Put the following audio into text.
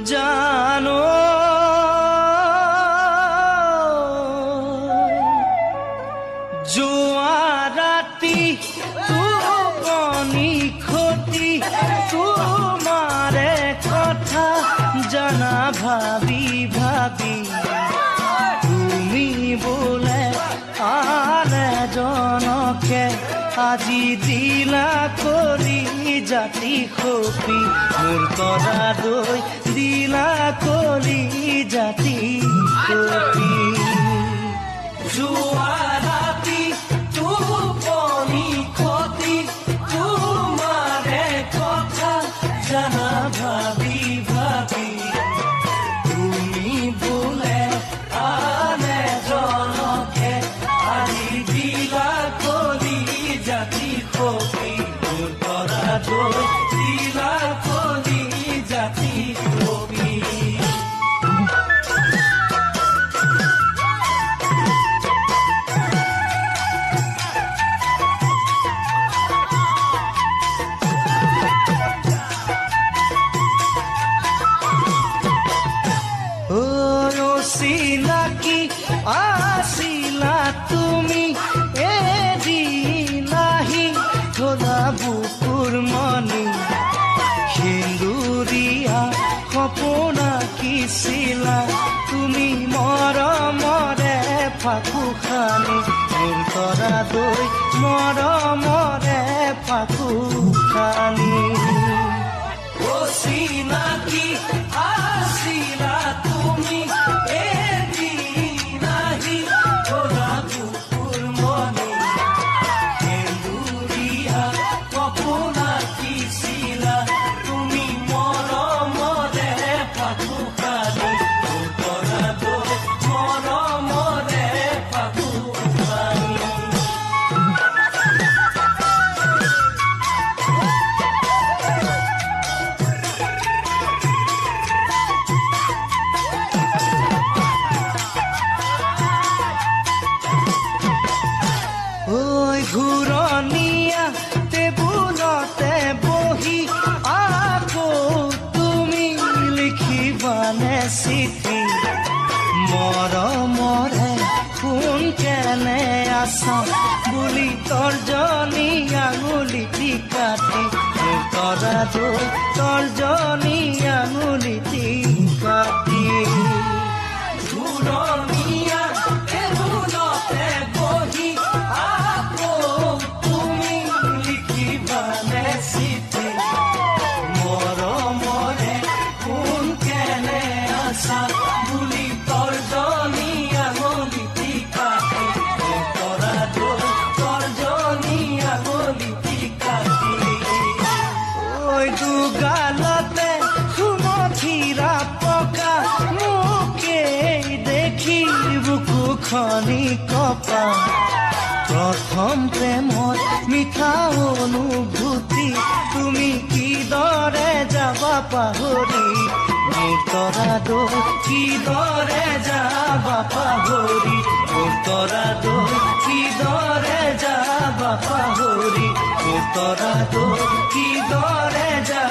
জানো যোৱা ৰাতি টোপনি খতি তোমাৰে কথা জানা ভাবি ভাবি তুমি বোলে আন এজনকে আজি দিলা কৰি জাতি খপি মোৰ তৰা দৈ দিলা কৰি জাতি খপি যোৱা ৰাতি টোপনি খতি তোমাৰে কথা জানা ভাবি ভাবি তুমি বোলে আন এজনকে আজি দিলা কৰি জাতি খপি মোৰ তৰা দৈ দিলা কৰি জাতি খপি চিনাকি আছিলা তুমি এদিনাহি থলা বুকুৰ মনি সেন্দুৰীয়া সপোন আঁকিছিলা তুমি মৰমৰে ফাকু খানি মোৰ তৰা দৈ মৰমৰে ফাকু খানি চিনাকি আছিলা তুমি এদিনাহি থলা বুকুৰ মনি সেন্দুৰীয়া সপোন আঁকিছিলা তুমি মৰমৰে ফাকু খানি মোৰ তৰা দৈ মৰমৰে ফাকু খানি ঘূৰণীয়া টেবুলতে বহি আকৌ তুমি লিখিবানে চিঠি মৰমৰে কোন কেনে আছা বুলি তৰ্জনী আঙুলিটি কাটি মোৰ তৰা দৈ তৰ্জনী আঙুলিটি কাটি ঘূৰণীয়া টেবুলতে বহি মৰমৰে কোন কেনে আছা বুলি তৰ্জনী আঙুলিটি কাটি তৰা দৈ তৰ্জনী আঙুলিটি কাটি ঐ দুগালতে সুমথিৰা পকা মোকে দেখি বুকু খনি কপা প্ৰথম প্ৰেমত মিঠা অনুভূতি তুমি কিদৰে যাবা পাহৰি মোৰ তৰা দৈ কিদৰে যাবা পাহৰি মোৰ তৰা দৈ কিদৰে যাবা পাহৰি মোৰ তৰা দৈ কিদৰে যাবা